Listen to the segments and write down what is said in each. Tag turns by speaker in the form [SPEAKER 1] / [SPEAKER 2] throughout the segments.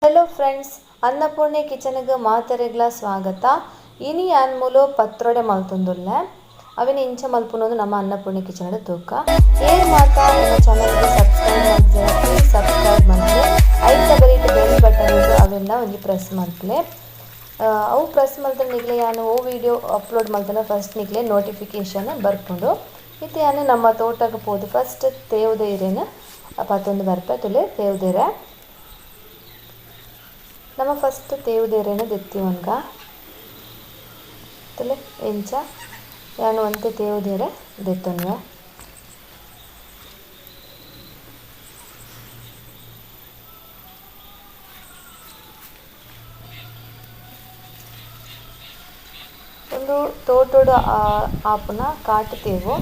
[SPEAKER 1] Hello friends, ಅನ್ನಪೂರ್ಣೆ ಕಿಚನ್ಗೆ ಮಾತರೆಗ್ಲ ಸ್ವಾಗತ. ಇನಿ ಯಾನ್ ಮೂಲು ಪತ್ರೊಡೆ ಮಲ್ತೊಂದುಲ್ಲ ಅವಿನ ಇಂಚ ಮಲ್ಪುನೊಂದು ನಮ್ಮ ಅನ್ನಪೂರ್ಣೆ ಕಿಚನ್ ತೂಕ ಏನ್ ಮಾತ ನನ್ನ ಚಾನಲ್ಗೆ ಸಬ್ಸ್ಕ್ರೈಬ್ ಮಾಡ್ರೆ ಐತ ಬರೀಟ್ ಬೆಲ್ ಬಟನ್ ಅವೆಲ್ಲ ಒಂಜಿ ಪ್ರೆಸ್ ಮಾಡ್ತಲೆ ಅವು ಪ್ರೆಸ್ ಮಾಡ್ತಾರೆ ನಿಗ್ಲೆ ಯಾನು ಓ ವಿಡಿಯೋ ಅಪ್ಲೋಡ್ ಮಾಡ್ತಾನೆ ಫಸ್ಟ್ ನಿಗ್ಲೆ ನೋಟಿಫಿಕೇಶನ್ ಬರ್ಕೊಂಡು ಇತ್ತು ಯಾನು ನಮ್ಮ ತೋಟಕ್ಕೆ ಹೋದು ಫಸ್ಟ್ ತೇವುದೇರೇನು ಪತ್ತೊಂದು ಬರ್ಪೆ ತುಲೆ ತೇವುದೇರೆ ನಮ್ಮ ಫಸ್ಟ್ ತೇವುದೇರೇನು ದೆತ್ತೀವನ್ಗ ತುಲೆ ಎಂಚ ಯಾನು ಒಂತೆ ತೇವುದೇರೆ ದೆತ್ತೊನ್ವೆ ಒಂದು ತೋಟೋಡು ಆಪುನ ಕಾಟುತ್ತೇವು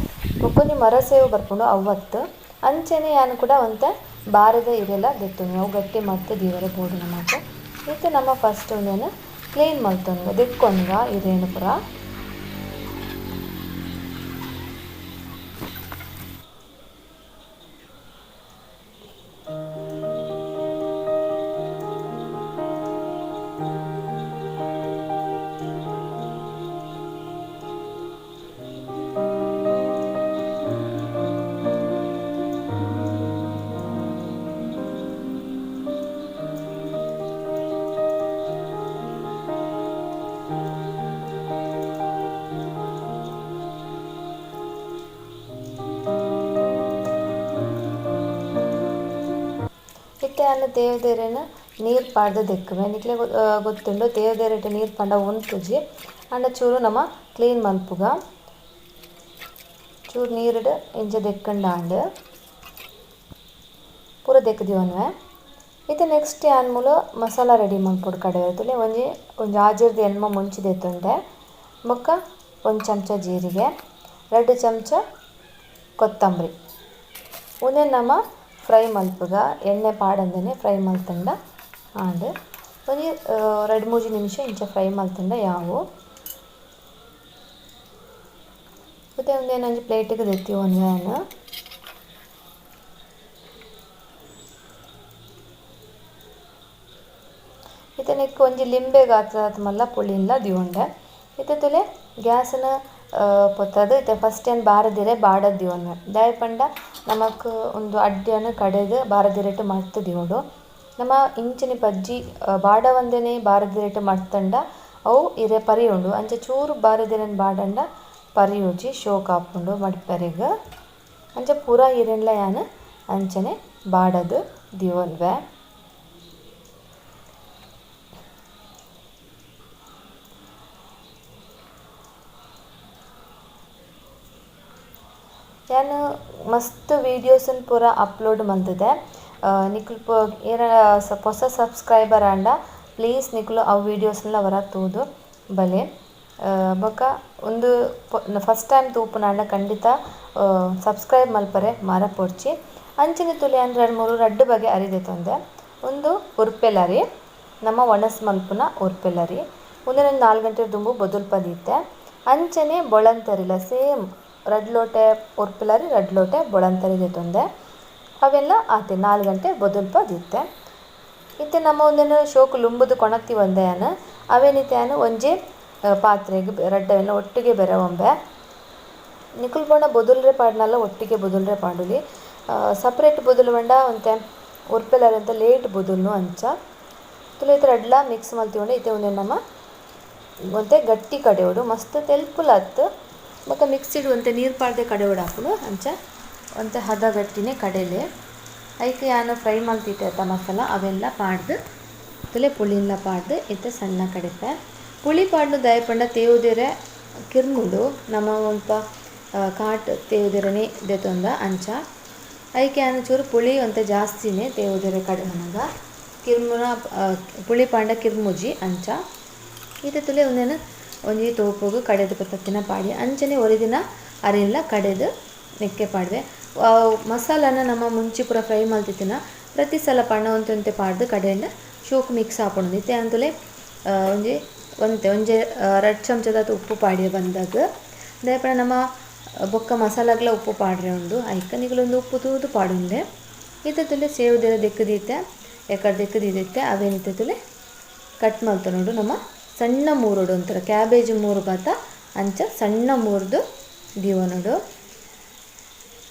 [SPEAKER 1] ಬೊಕ್ಕೊಂಜಿ ಮರ ಸೇವು ಬರ್ಕೊಂಡು ಅವತ್ತು ಅಂಚೆನೆ ಯಾನು ಕೂಡ ಒಂತೆ ಬಾರದ ಇರೆಲ್ಲ ದೆತ್ತೊಂದು ಅವು ಗಟ್ಟಿ ಮತ್ತೆ ದೀವರೆ ಬೋಡು ನಮಗೆ ಇದು ನಮ್ಮ ಫಸ್ಟ್ ಒಂದೇನು ಕ್ಲೀನ್ ಮಲ್ತೊಂದು ದೆಕ್ಕೊಂಡ್ಗ ಇರೇನು ಪುರ ಇತ್ತೆ ಅನ್ನ ತೇವದೇರೆನ ನೀರು ಪಾಡ್ದು ದೆಕ್ಕುವೆ ನಿಕ್ಲೆ ಗೊತ್ತುಂಡು ತೇವದೇರೆಟ್ ನೀರು ಪಂಡ ಒಂತುಜಿ ಅಂಡ ಚೂರು ನಮ್ಮ ಕ್ಲೀನ್ ಮಲ್ಪುಗ ಚೂರು ನೀರುಡು ಇಂಚ ದೆಕ್ಕಂಡಾಂಡು ಪೂರ ದೆಕ್ಕದಿವನ್ವೆ ಇತ್ತೆ ನೆಕ್ಸ್ಟ್ ಯಾನ್ ಮೂಲು ಮಸಾಲ ರೆಡಿ ಮಲ್ಪೊಡು ಕಡೆ ತುಲೆ ಒಂಜಿ ಆಜಿರ್ದು ಎನ್ಮ ಮುಂಚಿ ದೆತ್ತುಂಡೆ ಬೊಕ್ಕ 1 ಚಮಚ ಜೀರಿಗೆ 2 ಚಮಚ ಕೊತ್ತಂಬರಿ ಉಂದೆ ನಮ್ಮ ಫ್ರೈ ಮಲ್ಪುಗ ಎಣ್ಣೆ ಪಾಡಂದನೆ ಫ್ರೈ ಮಲ್ತಂಡ ಆಂಡ್ ಒಂಜಿ 2-3 ನಿಮಿಷ ಇಂಚ ಫ್ರೈ ಮಲ್ತಂಡ ಯಾವು ಮತ್ತೆ ಒಂದೇನೊಂಜಿ ಪ್ಲೇಟಿಗೆ ದೆತ್ತಿ ಒಂದೇನು ಇತ್ತೆ ನೆಕ್ ಒಂಜಿ ಲಿಂಬೆ ಗಾತ್ರದ ಮಲ್ಲ ಪುಳಿಲ್ಲ ದಿವಂಡೆ ಇತ್ತೆ ತುಲೆ ಗ್ಯಾಸ್ನ ಪೊತ್ತದು ಇತ್ತೆ ಫಸ್ಟ್ ಏನು ಬಾರದಿರೆ ಬಾಡದು ದಿವೊಂದು ದಾಯ ಪಂಡ ನಮಕ್ ಒಂದು ಅಡ್ಡೆಯನ್ನು ಕಡೆದು ಬಾರದಿರೆಟ್ಟು ಮರ್ತು ದಿವೋಡು ನಮ್ಮ ಇಂಚಿನ ಪಜ್ಜಿ ಬಾಡ ಒಂದೇನೆ ಬಾರದಿರೆಟ್ಟು ಮರ್ತಂಡ ಅವು ಇರೆ ಪರಿ ಉಂಡು ಅಂಚೆ ಚೂರು ಬಾರದಿರೆನ್ ಬಾಡಂಡ ಪರಿ ಉಜ್ಜಿ ಶೋಕ್ ಹಾಕೊಂಡು ಮಡ್ಪೆರೆಗೆ ಅಂಚೆ ಪೂರ ಇರೆನ್ಲ ಯಾನು ಅಂಚನೆ ಬಾಡದು ದಿವೊಲ್ವೆ ನಾನು ಮಸ್ತ್ ವೀಡಿಯೋಸನ್ನು ಪೂರ ಅಪ್ಲೋಡ್ ಮಲ್ತಿದ್ದೆ ನಿಕ್ಲು ಏನ ಹೊಸ ಸಬ್ಸ್ಕ್ರೈಬರ್ ಆಂಡ ಪ್ಲೀಸ್ ನಿಕ್ಲು ಆ ವೀಡಿಯೋಸ್ನೆಲ್ಲ ಹೊರ ತೂದು ಬಲೆ ಬೊಕ ಒಂದು ಫಸ್ಟ್ ಟೈಮ್ ತೂಪುನಾಂಡ ಖಂಡಿತ ಸಬ್ಸ್ಕ್ರೈಬ್ ಮಲ್ಪರೆ ಮರ ಪೊಡ್ಚಿ ಅಂಚಿನ ತುಲೆ ಅಂದ್ರೆ 2-3 ಬಗೆ ಅರಿದೆ ತೊಂದೆ ಒಂದು ಉರ್ಪೆಲರಿ ನಮ್ಮ ಒಣಸ್ ಮಲ್ಪುನ ಉರ್ಪೆಲರಿ ಮುಂದೆ 4 ಗಂಟೆ ದುಂಬು ಬೊದುಲ್ಪದಿತ್ತೆ ಅಂಚನೆ ಬೊಳಂತರಿಲ್ಲ ಸೇಮ್ 2 ಲೋಟೆ ಉರ್ಪಿಲರಿ 2 ಲೋಟೆ ಬೊಳಂತರಿ ದೆತ್ತೊಂದೆ ಅವೆಲ್ಲ ಆತೆ 4 ಗಂಟೆ ಬೊದುಲ್ಪದಿತ್ತೆ ಇತ್ತೆ ನಮ್ಮ ಒಂದೇನು ಶೋಕು ಲುಂಬುದು ಕೊಣತ್ತಿ ಒಂದೇನು ಅವೇನಿತ್ಯಾನು ಒಂಜಿ ಪಾತ್ರೆಗೆ ರಡ್ಡವೆಲ್ಲ ಒಟ್ಟಿಗೆ ಬೆರವಂಬೆ ನಿಕುಲ್ ಬಣ್ಣ ಬೊದುಲ್ರೆ ಪಾಡ್ನಲ್ಲ ಒಟ್ಟಿಗೆ ಬೊದುಲ್ರೆ ಪಾಡುಲಿ ಸಪ್ರೇಟ್ ಬೊದುಲು ಬಂಡ ಒಂತೆ ಉರ್ಪೆಲರಿ ಅಂತ ಲೇಟ್ ಬೊದುಲ್ನು ಅಂಚ ತುಲೆ ಇತ್ತೆ ರಡ್ಲ ಮಿಕ್ಸ್ ಮಲ್ತಿಕೊಂಡು ಇತ್ತೆ ಒಂದೇ ನಮ್ಮ ಒಂತೆ ಗಟ್ಟಿ ಕಡೆಯೋಡು ಮಸ್ತ್ ತೆಲ್ಪುಲತ್ತು ಮತ್ತು ಮಿಕ್ಸಿಡ್ ಒಂತೆ ನೀರು ಪಾಡ್ದೆ ಕಡೆಯೋಡು ಹಾಕೊಂಡು ಅಂಚ ಒಂತೆ ಹದ ಗಟ್ಟಿನೇ ಕಡೆಲೆ ಅದಕ್ಕೆ ಯಾನು ಫ್ರೈ ಮಲ್ತಿಟ್ಟೆ ಆಯ್ತಾ ಮಸಾಲ ಅವೆಲ್ಲ ಪಾಡ್ದು ತುಲೆ ಪುಳಿಲ್ಲ ಪಾಡ್ದು ಇತ್ತೆ ಸಣ್ಣ ಕಡೆಪೆ ಪುಳಿ ಪಾಡ್ನು ದಯಪಂಡ ತೇವುದೇರೆ ಕಿರ್ಮುಡು ನಮ್ಮ ಒಂಪ ಕಾಟ್ ತೇವುದೇರನೇ ದೆತೊಂದ ಅಂಚ ಅದಕ್ಕೆ ಯಾನು ಚೂರು ಪುಳಿ ಒಂತೆ ಜಾಸ್ತಿನೇ ತೇವುದೇರೆ ಕಡೆ ನನಗ ಕಿರ್ಮುನ ಪುಳಿ ಪಾಂಡ ಕಿರ್ಮುಜಿ ಅಂಚ ಇದು ತುಲೆ ಒಂದೇನು ಒಂಜಿ ತೋಪುಗು ಕಡೆದು ಪತ್ತತ್ತಿನ ಪಾಡಿ ಅಂಚನೆ ಒರಿದಿನ ಅರೆಲ್ಲ ಕಡೆದು ನೆಕ್ಕೆ ಪಾಡ್ವೆ ಮಸಾಲಾನ ನಮ್ಮ ಮುಂಚೆ ಪೂರ ಫ್ರೈ ಮಲ್ತಿತ್ತಿನ ಪ್ರತಿ ಸಲ ಪಣ್ಣ ಒಂತೆ ಪಾಡ್ದು ಕಡೆಯಿಂದ ಶೋಕ್ ಮಿಕ್ಸ್ ಹಾಕೊಂಡು ಇತ್ತೆ ಅಂತಲೇ ಒಂಜಿ 2 ಚಮಚದ ಉಪ್ಪು ಪಾಡಿ ಬಂದಾಗ ದಯಪಡ ನಮ್ಮ ಬೊಕ್ಕ ಮಸಾಲಾಗ್ಲ ಉಪ್ಪು ಪಾಡ್ರೆ ಉಂಡು ಐಕ ನಿಗಲೊಂದು ಉಪ್ಪು ತೂದು ಪಾಡುಂಡೆ ಇತ್ತೆ ಸೇವುದೆಲ್ಲ ದೆಕ್ಕದೀತೆ ಎಕಡೆ ದಿಕ್ಕದಿತ್ತೆ ಅವೇನಿತ್ತೆ ತುಲೆ ಕಟ್ ಮಾಡ್ತಾ ನೋಡು ನಮ್ಮ ಸಣ್ಣ ಮೂರೋಡು ಅಂತಾರೆ ಕ್ಯಾಬೇಜ್ ಮೂರು ಬಾತ ಅಂಚ ಸಣ್ಣ ಮೂರ್ದು ದೀವ ನೋಡು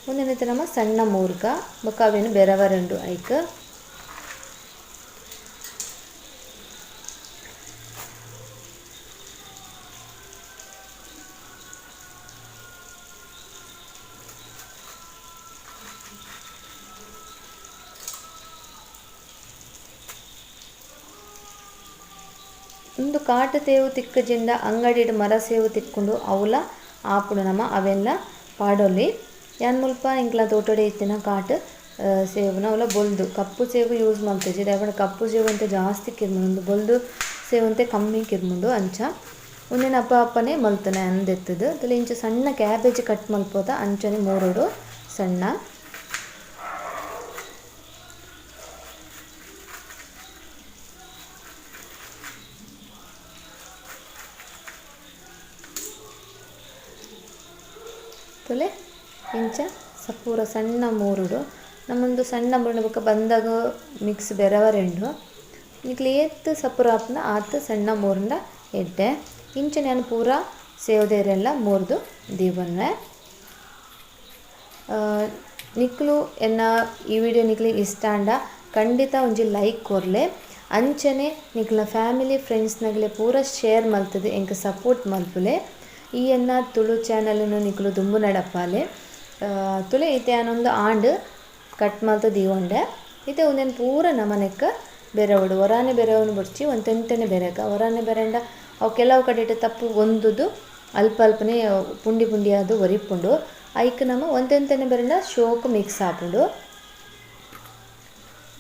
[SPEAKER 1] ಒಂದೇನೈತೆ ನಮ್ಮ ಸಣ್ಣ ಮೂರ್ಗ ಬೊಕ್ಕ ಅವೇನು ಬೆರವರಂಡು ಐಕ್ ಒಂದು ಕಾಟು ತೇವು ತಿಕ್ಕಜಿಂದ ಅಂಗಡಿಡ್ ಮರ ಸೇವು ತಿಕ್ಕೊಂಡು ಅವಲ ಆಪುಡು ನಮ್ಮ ಅವೆಲ್ಲ ಪಾಡೊಲ್ಲಿ ಯಾನ್ ಮುಲ್ಪ ಇಂಕ್ಲ ತೋಟಡೆ ಇತ್ತಿನ ಕಾಟು ಸೇವುನ ಅವಲ ಬೊಲ್ದು ಕಪ್ಪು ಸೇವು ಯೂಸ್ ಮಾಡ್ತೇವೆ ಯಾಕಂದ್ರೆ ಕಪ್ಪು ಸೇವು ಅಂತ ಜಾಸ್ತಿ ಕಿರ್ಮುಂಡು ಬೊಲ್ದು ಸೇವು ಅಂತ ಕಮ್ಮಿ ಕಿರ್ಮುಂಡು ಅಂಚ ಒಂದಿನ ಅಪ್ಪನೇ ಮಲ್ತಾನೆ ಅಂದೆತ್ತದು ಅದ್ರಲ್ಲಿ ಇಂಚ ಸಣ್ಣ ಕ್ಯಾಬೇಜ್ ಕಟ್ ಮಲ್ಪೋದ ಅಂಚನೆ ಮೂರೋಡು ಸಣ್ಣ ತುಲೆ ಇಂಚ ಸಪೂರ ಸಣ್ಣ ಮೂರುಡು ನಮ್ಮೊಂದು ಸಣ್ಣ ಬಣ್ಣ ಬಂದಾಗ ಮಿಕ್ಸ್ ಬೆರವರೆಂಡು ನಿಕ್ಲಿ ಏತ್ತು ಸಪೂರ ಆಪನ ಆತು ಸಣ್ಣ ಮೂರಿಂದ ಎಡ್ಡೆ ಇಂಚ ನಾನು ಪೂರ ಸೇವದೇರೆಲ್ಲ ಮೂರ್ದು ದೀವನ್ನೆ ನಿಕ್ಲು ಎನ್ನ ಈ ವಿಡಿಯೋ ನಿಕ್ಲಿ ಇಷ್ಟ ಅಂಡ ಖಂಡಿತ ಒಂಜಿ ಲೈಕ್ ಕೊರ್ಲೆ ಅಂಚನೆ ನಿಕ್ಲ ಫ್ಯಾಮಿಲಿ ಫ್ರೆಂಡ್ಸ್ನಾಗಲೇ ಪೂರ ಶೇರ್ ಮಲ್ತದೆ ಎಂಕ ಸಪೋರ್ಟ್ ಮಲ್ಪುಲೆ ಈ ಎನ್ನ ತುಳು ಚಾನಲನ್ನು ನಿಕ್ಲು ದುಂಬು ನಡಪಾಲೆ ತುಲೆ ಇತ್ತೆ ನಾನೊಂದು ಆಂಡ್ ಕಟ್ ಮಲ್ತ ದೀವೊಂಡೆ ಇತ್ತೆ ಒಂದೇನು ಪೂರ ನಮನೆಕ್ಕ ಬೆರವಡು ಹೊರಾನೆ ಬೆರವನ್ನು ಬಿಡ್ಚಿ ಒಂದು ತೆಂತೆನೆ ಬೆರೆಗ ಹೊರಾನೆ ಬೆರೆಂಡ ಅವು ಕೆಲವು ಕಡೆ ಇಟ್ಟು ತಪ್ಪು ಒಂದುದು ಅಲ್ಪ ಅಲ್ಪನೇ ಪುಂಡಿ ಪುಂಡಿ ಅದು ಒರಿಪುಂಡು ಐಕ್ ನಮ್ಮ ಒಂತೆಂತೆನೆ ಬೆರೆಂಡ ಶೋಕು ಮಿಕ್ಸ್ ಆಪುಂಡು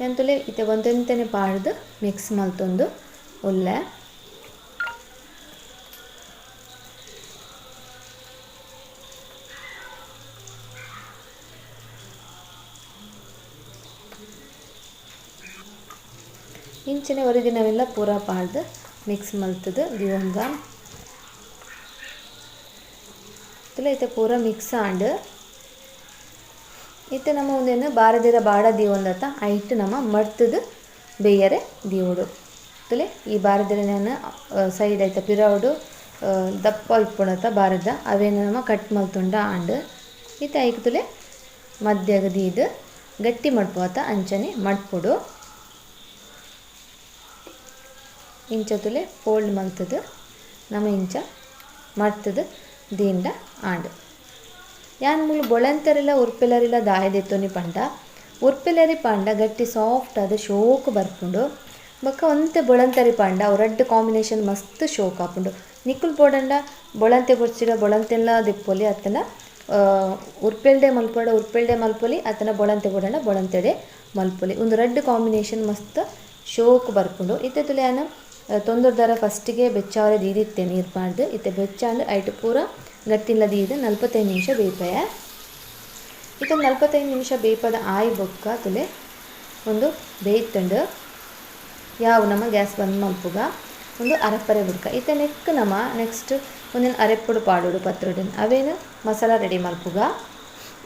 [SPEAKER 1] ಎಂತುಲೆ ಇತ್ತೆ ಒಂತೆಂತೆನೆ ಪಾಡ್ದು ಮಿಕ್ಸ್ ಮಲ್ತೊಂದು ಒಳ್ಳೆ ಇಂಚನೆ ಹೊರಗಿನವೆಲ್ಲ ಪೂರ ಪಾಡ್ದು ಮಿಕ್ಸ್ ಮಲ್ತದು ದಿವಂಗ ಇತ್ತೆ ಪೂರ ಮಿಕ್ಸ್ ಆಂಡ್ ಇತ್ತೆ ನಮ್ಮ ಒಂದೇನು ಬಾರದಿರ ಬಾಡ ದೀವೊಂದತ್ತ ಐಟ್ ನಮ್ಮ ಮಡ್ತದು ಬೇಯರೆ ದೀವೋಡು ತುಲೆ ಈ ಬಾರದಿರ ನಾನು ಸೈಡ್ ಆಯ್ತಾ ಪಿರವಡು ದಪ್ಪ ಇಪ್ಪುಣತ್ತ ಬಾರದ ಅವೇನು ನಮ್ಮ ಕಟ್ ಮಲ್ತುಂಡ ಆಂಡ್ ಇತ್ತೆ ಐಕ್ ತುಲೆ ಮಧ್ಯಾಗ ದೀದು ಗಟ್ಟಿ ಮಡ್ಪೋತ ಅಂಚನೆ ಮಡ್ಪುಡು ಇಂಚ ತುಲೆ ಫೋಲ್ಡ್ ಮಲ್ತದು ನಮ್ಮ ಇಂಚ ಮಡ್ತದು ದೀಂಡ ಆಂಡ್ ಯಾನ್ ಮೂಲು ಬೊಳಂತರೆಲ್ಲ ಉರ್ಪೆಲರಿಲ್ಲ ದಾಯದೆತ್ತೋನಿ ಪಂಡ ಉರ್ಪೆಲರಿ ಪಂಡ ಗಟ್ಟಿ ಸಾಫ್ಟ್ ಆದ ಶೋಕ್ ಬರ್ಪುಂಡು ಬೊಕ್ಕ ಒಂತೆ ಬೊಳಂತರಿ ಪಂಡ ಅವು ರೆಡ್ ಕಾಂಬಿನೇಷನ್ ಮಸ್ತ್ ಶೋಕ್ ಆಪುಂಡು ನಿಕ್ಕುಲ್ ಪೋಡಂಡ ಬೊಳಂತೆ ಬೊಡ್ಚಿಡ ಬೊಳಂತೆಲ್ಲ ದಿಪ್ಪೊಲಿ ಅತ್ತನ ಉರ್ಪೆಲ್ಡೆ ಮಲ್ಪೊಲಿ ಅತ್ತನ ಬೊಳಂತೆ ಬೊಡಂಡ ಬೊಳಂತೆಡೆ ಮಲ್ಪೊಲಿ ಒಂದು ರೆಡ್ ಕಾಂಬಿನೇಷನ್ ಮಸ್ತ್ ಶೋಕ್ ಬರ್ಪುಂಡು ಇತ್ತೆ ತುಲೆ ನಾನು ತೊಂದರ್ದಾರ ಫಸ್ಟಿಗೆ ಬೆಚ್ಚಾವರೆ ದೀದಿತ್ತೆ ನೀರು ಪಾಡ್ದು ಇತ್ತೆ ಬೆಚ್ಚಾಂಡು ಐಟು ಪೂರ ಗಟ್ಟಿಲ್ಲ ದೀದು 45 ನಿಮಿಷ ಬೇಯ್ಪಯ ಇತ್ತೆ 45 ನಿಮಿಷ ಬೇಯ್ಪದ ಆಯಿ ಬೊಕ್ಕ ತುಲೆ ಒಂದು ಬೇಯ್ತಂಡು ಯಾವ ನಮ್ಮ ಗ್ಯಾಸ್ ಬಂದ್ ಮಲ್ಪುಗ ಒಂದು ಅರೆಪರೆ ಬುಡ್ಕ ಇತ್ತೆ ನೆಕ್ ನಮ್ಮ ನೆಕ್ಸ್ಟ್ ಒಂದಿನ ಅರೆಪ್ಪುಡು ಪಾಡೋಡು ಪತ್ರೊಡನ್ ಅವೇನು ಮಸಾಲ ರೆಡಿ ಮಲ್ಪುಗ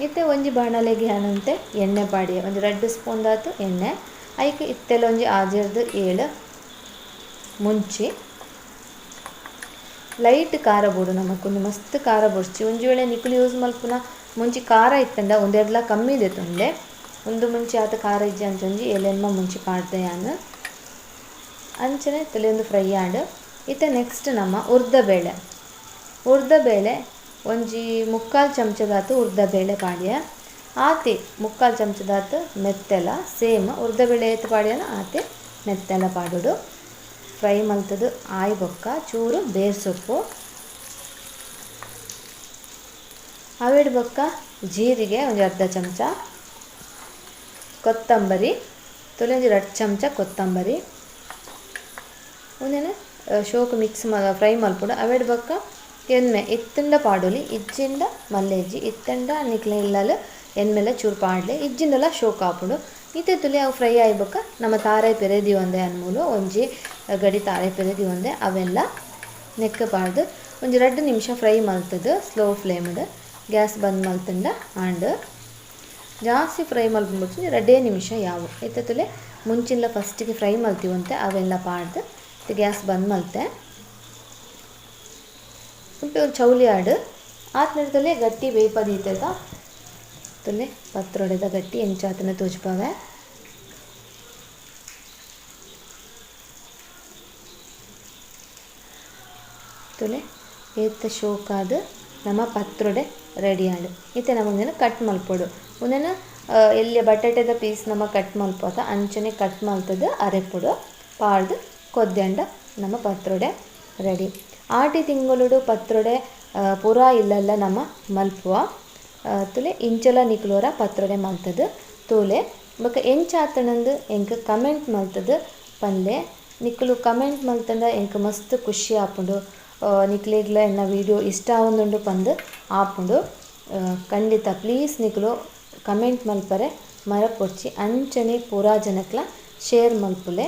[SPEAKER 1] ಇತ್ತೆ ಒಂಜಿ ಬಾಣಲೆಗೆ ಏನಂತೆ ಎಣ್ಣೆ ಪಾಡಿಯ ಒಂದು 2 ಸ್ಪೂನ್ ದಾತು ಎಣ್ಣೆ ಐಕ್ ಇತ್ತೆಲ್ಲ ಒಂಜಿ ಆಜರ್ದು 7 ಮುಂಚಿ ಲೈಟ್ ಖಾರ ಬೋಡು ನಮಕೊಂದು ಮಸ್ತ್ ಖಾರ ಬೊಡ್ಚಿ ಒಂಜಿ ವೇಳೆ ನಿಕ್ಕುಲು ಯೂಸ್ ಮಲ್ಪುನ ಮುಂಚಿ ಖಾರ ಇತ್ತಂಡ ಒಂದೆರ್ಲ ಕಮ್ಮಿ ಇದೆ ತೊಂಡೆ ಒಂದು ಮುಂಚೆ ಆತ ಖಾರ ಇಜ್ಜಿ ಅಂಚೊಂಜಿ ಎಲೆನ್ಮ ಮುಂಚಿ ಪಾಡ್ದೆ ಯಾನು ಅಂಚನೆ ತಲೆಯೊಂದು ಫ್ರೈ ಆಂಡ್ ಇತ್ತೆ ನೆಕ್ಸ್ಟ್ ನಮ್ಮ ಉರ್ದ ಬೇಳೆ ಒಂಜಿ 3/4 ಚಮಚದಾತು ಉರ್ದ ಬೇಳೆ ಪಾಡ್ಯ ಆತೆ 3/4 ಚಮಚದಾತು ಮೆತ್ತೆಲ ಸೇಮ್ ಉರ್ದ ಬೇಳೆ ಏತು ಪಾಡ್ಯನ ಆತೆ ಮೆತ್ತೆಲ ಪಾಡೋಡು ಫ್ರೈ ಮಲ್ತದು ಆಯಿ ಬೊಕ್ಕ ಚೂರು ಬೇರ್ ಸೊಪ್ಪು ಅವೆಡ್ ಬೊಕ್ಕ ಜೀರಿಗೆ ಒಂದು 1/2 ಚಮಚ ಕೊತ್ತಂಬರಿ ತೊಲೆ ಒಂದು 2 ಚಮಚ ಕೊತ್ತಂಬರಿ ಒಂದೇನು ಶೋಕು ಮಿಕ್ಸ್ ಫ್ರೈ ಮಲ್ಪುಡು ಅವೆಡ್ ಬೊಕ್ಕ ಎಣ್ಣೆ ಇತ್ತಂಡ ಪಾಡೋಲಿ ಇಜ್ಜಿಂಡ ಮಲ್ಲೆಜ್ಜಿ ಇತ್ತಂಡ ನಿಕ್ಲೆ ಇಲ್ಲಲು ಎನ್ಮೆಲ್ಲ ಚೂರು ಪಾಡ್ಲೆ ಇಜ್ಜಿಂದೆಲ್ಲ ಶೋಕ್ ಆಪುಡು ಇತ್ತೆ ತುಲಿ ಅವು ಫ್ರೈ ಆಯ್ಬೊಕ್ಕ ನಮ್ಮ ತಾರೆ ಪೆರೆದಿ ಒಂದೆ ಅನ್ಮೂಲು ಒಂಜಿ ಗಡಿ ತಾರೆ ಪೆರೆದಿ ಒಂದೆ ಅವೆಲ್ಲ ನೆಕ್ಕ ಪಾಡ್ದು ಒಂಜಿ 2 ನಿಮಿಷ ಫ್ರೈ ಮಲ್ತದು ಸ್ಲೋ ಫ್ಲೇಮ್ಡ್ ಗ್ಯಾಸ್ ಬಂದ್ ಮಲ್ತಂಡ ಆಂಡ್ ಜಾಸ್ತಿ ಫ್ರೈ ಮಲ್ಪುಂಬುಚ್ಚಿ 2 ನಿಮಿಷ ಯಾವು ಇತ್ತತಲೆ ಮುಂಚಿನ ಫಸ್ಟಿಗೆ ಫ್ರೈ ಮಲ್ತೀವಂತೆ ಅವೆಲ್ಲ ಪಾಡ್ದು ಗ್ಯಾಸ್ ಬಂದ್ ಮಲ್ತೆ ಉಂಟು ಒಂದು ಚೌಲಿ ಆಡು ಆತ್ಮೇಲೆ ಗಟ್ಟಿ ಬೇಯ್ಪದೀತದ ತುಲೆ ಪತ್ರೊಡೆದ ಗಟ್ಟಿ ಎಂಚಾತನ ತೋಜ್ಪಾವೆ ತುಲೆ ಏತ್ತ ಶೋಕಾದ ನಮ್ಮ ಪತ್ರೊಡೆ ರೆಡಿ ಆಡು ಇತ್ತೆ ನಮಗೆ ಕಟ್ ಮಲ್ಪೊಡು ಒಂದೇನು ಎಲ್ಲಿ ಬಟಾಟೆದ ಪೀಸ್ ನಮ್ಮ ಕಟ್ ಮಲ್ಪೋದ ಅಂಚನೆ ಕಟ್ ಮಲ್ತದ ಅರೆಪುಡು ಪಾಡ್ದು ಕೊದ್ದೆಂಡ ನಮ್ಮ ಪತ್ರೊಡೆ ರೆಡಿ ಆಟಿ ತಿಂಗಳು ಪತ್ರೊಡೆ ಪೂರಾ ಇಲ್ಲಲ್ಲ ನಮ್ಮ ಮಲ್ಪುವ ತುಲೆ ಇಂಚಲ ನಿಕ್ಲೋರ ಪತ್ರೊಡೆ ಮಲ್ತದು ತೂಲೆ ಬೊಕ ಎಂಚಾತನಂದು ಎಂಕ್ ಕಮೆಂಟ್ ಮಲ್ತದು ಪನ್ಲೆ ನಿಕ್ಲು ಕಮೆಂಟ್ ಮಲ್ತಂಡ ಎಂಕ್ ಮಸ್ತ್ ಖುಷಿ ಆಪುಂಡು ನಿಕ್ಲಿಗ್ಲ ಎನ್ನ ವೀಡಿಯೋ ಇಷ್ಟ ಆವೊಂದುಂಡು ಪಂದು ಆಪುಂಡು ಖಂಡಿತ ಪ್ಲೀಸ್ ನಿಕ್ಲು ಕಮೆಂಟ್ ಮಲ್ಪರೆ ಮರಪೊಡ್ಚಿ ಅಂಚನೆ ಪೂರಾ ಜನಕ್ಲ ಶೇರ್ ಮಲ್ಪುಲೆ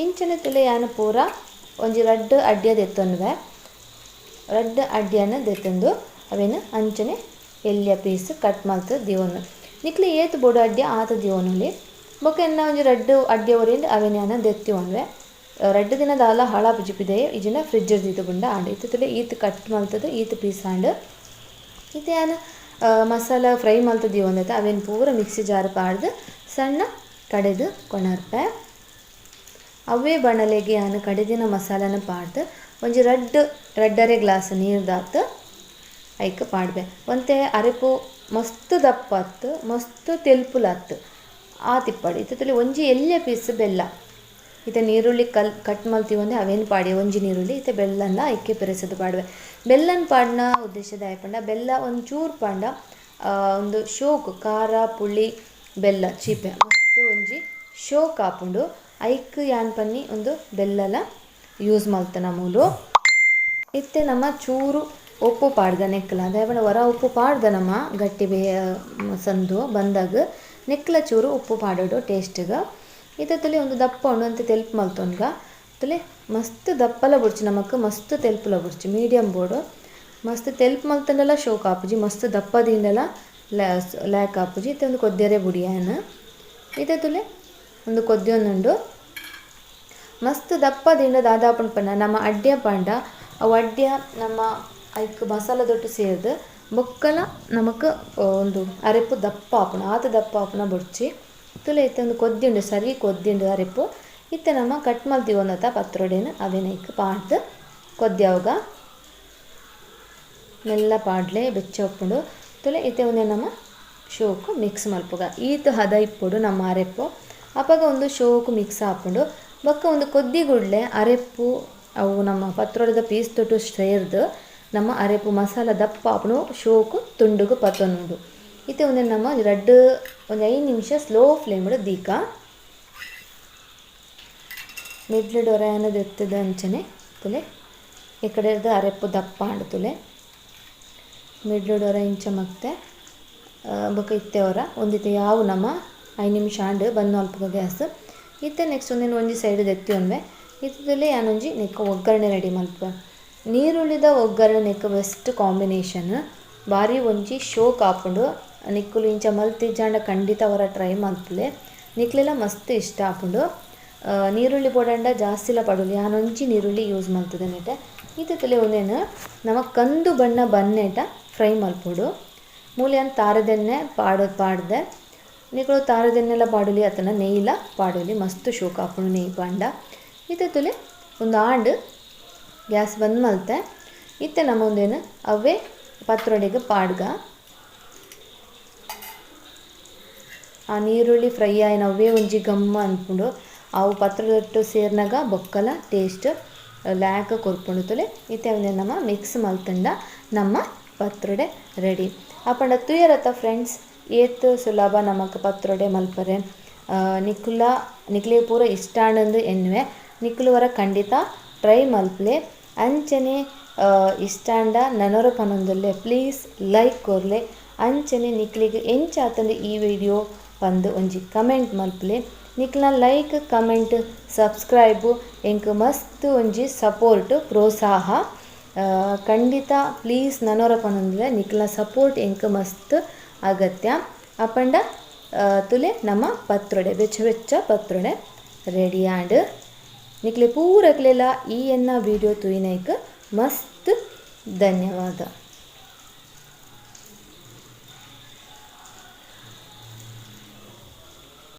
[SPEAKER 1] ಇಂಚನೆ ತುಲೆ ಯಾನು ಪೂರ ಒಂಜಿ ರಡ್ಡ್ ಅಡ್ಡಿಯ ದೆತ್ತೊನ್ವೆ ರಡ್ಡ್ ಅಡ್ಡಿಯನ್ನ ದೆತ್ತಂದು ಅವೇನು ಅಂಚನೆ ಎಲ್ಲಿಯ ಪೀಸ್ ಕಟ್ ಮಲ್ತದ ದಿವೊಂದು ನಿಕ್ಲಿ ಏತು ಬೋಡು ಅಡ್ಡಿಯ ಆತ ದಿವೊನುಲಿ ಬೊಕ ಎನ್ನ ಒಂಜಿ ರಡ್ಡ್ ಅಡ್ಡಿಯ ಒರಿಂದ ಅವೆನ್ಯಾನ ದೆತ್ತಿವನ್ವೆ 2 ದಿನದಾಲ ಹಳ ಪುಜಿಪಿದೆ ಇಜಿನ ಫ್ರಿಡ್ಜ್ ದೀತು ಬುಂಡ ಆಂಡು ಇತ್ತಲೆ ಈತ್ ಕಟ್ ಮಲ್ತದ ಈತ್ ಪೀಸ್ ಆಂಡು ಇದು ಯಾನು ಮಸಾಲ ಫ್ರೈ ಮಲ್ತದಿ ಒಂದೈತೆ ಅವೇನು ಪೂರ ಮಿಕ್ಸಿ ಜಾರ್ ಪಾಡ್ದು ಸಣ್ಣ ಕಡೆದು ಕೊಣರ್ಪೆ ಅವೇ ಬಣಲೆಗೆ ಯಾನು ಕಡೆದಿನ ಮಸಾಲನ ಪಾಡ್ದು ಒಂಜಿ ರಡ್ಡರೆ ಗ್ಲಾಸ್ ನೀರು ದಾತು ಐಕ್ ಪಾಡ್ಬೆ ಒಂತೆ ಅರೆಪು ಮಸ್ತ್ ದಪ್ಪ ಹತ್ತು ಮಸ್ತ್ ತೆಲ್ಪುಲತ್ತು ಆ ತಿಪ್ಪಡು ಇತ್ತಲೆ ಒಂಜಿ ಎಲ್ಲಿಯ ಪೀಸ್ ಬೆಲ್ಲ ಇತ್ತೆ ನೀರುಳ್ಳಿ ಕಟ್ ಮಲ್ತೀವಿ ಅಂದರೆ ಅವೇನು ಪಾಡಿ ಒಂಜಿ ನೀರುಳ್ಳಿ ಇತ್ತೆ ಬೆಲ್ಲನ ಐಕ್ಕೆ ಪೆರೆಸೋದು ಪಾಡ್ವೆ ಬೆಲ್ಲನ ಪಾಡ್ನ ಉದ್ದೇಶದ ಆಯ್ಪಂಡ ಬೆಲ್ಲ ಒಂಚೂರು ಪಾಂಡ ಒಂದು ಶೋಕ್ ಖಾರ ಪುಳಿ ಬೆಲ್ಲ ಚೀಪೆ ಮತ್ತು ಒಂಜಿ ಶೋಕ್ ಹಾಪುಂಡು ಐಕ್ ಯಾನ್ ಪನ್ನಿ ಒಂದು ಬೆಲ್ಲಲ ಯೂಸ್ ಮಲ್ತನ ಮೂಲು ಇತ್ತೆ ನಮ್ಮ ಚೂರು ಉಪ್ಪು ಪಾಡ್ದ ನೆಕ್ಕಲ ಅದಾಯ್ಪಂಡ ಹೊರ ಉಪ್ಪು ಪಾಡ್ದ ನಮ್ಮ ಗಟ್ಟಿ ಸಂದು ಬಂದಾಗ ನೆಕ್ಕಲ ಚೂರು ಉಪ್ಪು ಪಾಡೋಡು ಟೇಸ್ಟಿಗೆ ಇತ್ತಲೆ ಒಂದು ದಪ್ಪ ಉಂಡು ಅಂತ ತೆಲ್ಪು ಮಲ್ತೊನ್ಗ ತಲೆ ಮಸ್ತ್ ದಪ್ಪಲ ಬುಡ್ಚಿ ನಮಕ್ ಮಸ್ತ್ ತೆಲ್ಪುಲ ಬುಡ್ಚಿ ಮೀಡಿಯಂ ಬೋರ್ಡು ಮಸ್ತ್ ತೆಲ್ಪು ಮಲ್ತಂಡೆಲ್ಲ ಶೋಕ್ ಆಪುಜಿ ಮಸ್ತ್ ದಪ್ಪದಿಂಡೆಲ್ಲ ಲ್ಯಾಕ್ ಆಪುಜಿ ಇತ್ತೆ ಒಂದು ಕೊದ್ದೆರೆ ಬುಡಿಯಾನ ಇತ್ತಲೆ ಒಂದು ಕೊದ್ದೆಯೊಂದುಂಡು ಮಸ್ತ್ ದಪ್ಪದಿಂದ ದಾದಾಪುಂಡು ಪನ್ನ ನಮ್ಮ ಅಡ್ಡಿಯ ಪಾಂಡ ಅವು ಅಡ್ಡಿಯ ನಮ್ಮ ಐಕ್ ಮಸಾಲ ದೊಟ್ಟು ಸೇರ್ದು ಬೊಕ್ಕಲ ನಮಕ್ ಒಂದು ಅರೆಪು ದಪ್ಪ ಆಪುಣ ಆತ ದಪ್ಪ ಆಪುನ ಬುಡ್ಚಿ ತುಲೆ ಇತ್ತೆ ಒಂದು ಕೊದ್ದಿಂಡು ಸರಿ ಕೊದ್ದಿಂಡು ಅರೆಪು ಇತ್ತೆ ನಮ್ಮ ಕಟ್ ಮಲ್ತೀವಿ ಒಂದತ್ತ ಪತ್ರೊಡೆನು ಅವೇನೈಕ್ ಪಾಡ್ದು ಕೊದ್ಯಾವಾಗ ಮೆಲ್ಲ ಪಾಡ್ಲೆ ಬೆಚ್ಚ ಉಪ್ಪುಂಡು ತುಲೆ ಇತ್ತೆ ಒಂದೇ ನಮ್ಮ ಶೋಕು ಮಿಕ್ಸ್ ಮಲ್ಪುಗ ಈತು ಹದ ಇಪ್ಪುಡು ನಮ್ಮ ಅರೆಪು ಅಪಾಗ ಒಂದು ಶೋಕು ಮಿಕ್ಸ್ ಹಾಪುಂಡು ಬೊಕ್ಕ ಒಂದು ಕೊದ್ದಿಗುಡ್ಲೆ ಅರೆಪು ಅವು ನಮ್ಮ ಪತ್ರೊಡೆದ ಪೀಸ್ ತೊಟ್ಟು ಸೇರ್ದು ನಮ್ಮ ಅರೆಪು ಮಸಾಲ ದಪ್ಪ ಆಪುನು ಶೋಕು ತುಂಡುಗು ಪತ್ತೊಂದುಂಡು ಇತ್ತೆ ಒಂದೇ ನಮ್ಮ ಒಂದು 5 ನಿಮಿಷ ಸ್ಲೋ ಫ್ಲೇಮ್ಡು ದೀಕ ಮಿಡ್ಲ್ ಡೊರೆಯನ್ನು ದೆತ್ತದ ಅಂಚನೆ ತುಲೆ ಈ ಕಡೆದು ಅರೆಪು ದಪ್ಪ ಆಂಡು ತುಲೆ ಮಿಡ್ಲ್ ಡೊರೆ ಇಂಚ ಮತ್ತೆ ಬೊಕ ಇತ್ತೆ ಹೊರ ಒಂದಿತ್ತೆ ಯಾವು ನಮ್ಮ 5 ನಿಮಿಷ ಆಂಡು ಬಂದು ಅಲ್ಪಗ ಗ್ಯಾಸ್ ಇತ್ತೆ ನೆಕ್ಸ್ಟ್ ಒಂದೇನು ಒಂಜಿ ಸೈಡ್ ದೆತ್ತಿ ಒಂವೆ ಇತ್ತಲೆ ಯಾನೊಂಜಿ ನೆಕ್ಕ ಒಗ್ಗರಣೆ ರೆಡಿ ಮಲ್ಪ ನೀರುಳ್ಳಿದ ಒಗ್ಗರಣೆ ನೆಕ್ಕ ಬೆಸ್ಟ್ ಕಾಂಬಿನೇಷನ್ ಬಾರಿ ಒಂಜಿ ಶೋಕ್ ಆಪುಂಡು ನಿಕ್ಕುಲು ಇಂಚ ಮಲ್ತಿಜ್ಜಾಂಡ ಖಂಡಿತ ಅವರ ಟ್ರೈ ಮಲ್ಪುಲೆ ನಿಕ್ಲೆಲ್ಲ ಮಸ್ತ್ ಇಷ್ಟ ಆಪುಂಡು ನೀರುಳ್ಳಿ ಪೊಡಂಡ ಜಾಸ್ತಿಲ ಪಡುಲಿ ಯಾನೊಂಜಿ ನೀರುಳ್ಳಿ ಯೂಸ್ ಮಲ್ತದೆ ನೆಟೆ ಇತ್ತಲೆ ಒಂದೇನು ನಮ್ಮ ಕಂದು ಬಣ್ಣ ಬನ್ನೆಟ ಫ್ರೈ ಮಲ್ಪುಡು ಮೂಲೆಯನ್ನು ತಾರದೆಣ್ಣೆ ಪಾಡ್ದೆ ನಿಕ್ಕಳು ತಾರದೆಣ್ಣೆಲ್ಲ ಪಾಡುಲಿ ಅತನ ನೆಯ್ಲ ಪಾಡುಲಿ ಮಸ್ತ್ ಶೋಕ್ ಆಪುಂಡು ನೆಯ್ ಪಾಂಡ ಇತ್ತಲೆ ಒಂದು ಆಂಡ್ ಗ್ಯಾಸ್ ಬಂದ್ ಮಲ್ತೆ ಇತ್ತೆ ನಮ್ಮ ಒಂದೇನು ಅವೇ ಪತ್ರೊಡೆಗೆ ಪಾಡ್ಗ ಆ ನೀರುಳ್ಳಿ ಫ್ರೈ ಆಯ್ನ ಅವೇ ಒಂಜಿ ಗಮ್ಮ ಅಂದ್ಕೊಂಡು ಅವು ಪತ್ರದೊಟ್ಟು ಸೇರ್ನಾಗ ಬೊಕ್ಕಲ ಟೇಸ್ಟ್ ಲ್ಯಾಕ್ ಕೊರ್ಪುಂಡು ತುಲೆ ಇತ್ತೆ ಒಂದೇ ನಮ್ಮ ಮಿಕ್ಸ್ ಮಲ್ತಂಡ ನಮ್ಮ ಪತ್ರೊಡೆ ರೆಡಿ ಅಪಂಡ ತುಯರತ್ತ ಫ್ರೆಂಡ್ಸ್ ಏತು ಸುಲಭ ನಮಕ್ ಪತ್ರೊಡೆ ಮಲ್ಪರೆ ನಿಕ್ಲೆ ಪೂರ ಇಷ್ಟಾಂಡು ಎನ್ನುವೆ ನಿಕ್ಲುವರ ಖಂಡಿತ ಟ್ರೈ ಮಲ್ಪಲೆ ಅಂಚನೆ ಇಷ್ಟಾಂಡ ನನೊರ ಪನೊಂದುಲ್ಲೆ ಪ್ಲೀಸ್ ಲೈಕ್ ಕೊರ್ಲೆ ಅಂಚನೆ ನಿಕ್ಲಿಗೆ ಎಂಚಾತಂದು ಈ ವಿಡಿಯೋ ಬಂದು ಒಂಜಿ ಕಮೆಂಟ್ ಮಲ್ಪಲೆ ನಿಕ್ಲ ಲೈಕ್ ಕಮೆಂಟ್ ಸಬ್ಸ್ಕ್ರೈಬು ಎಂಕ್ ಮಸ್ತ್ ಒಂಜಿ ಸಪೋರ್ಟ್ ಪ್ರೋತ್ಸಾಹ ಖಂಡಿತ ಪ್ಲೀಸ್ ನನೊರ ಪನೊಂದುಲ್ಲೆ ನಿಕ್ಲ ಸಪೋರ್ಟ್ ಎಂಕ್ ಮಸ್ತ್ ಅಗತ್ಯ अपंड तुले नम पत्रोडे वेच पत्रोडे रेडी आंड निकले पूरकलेला ई एन्न वीडियो तुइनैक मस्त धन्यवाद।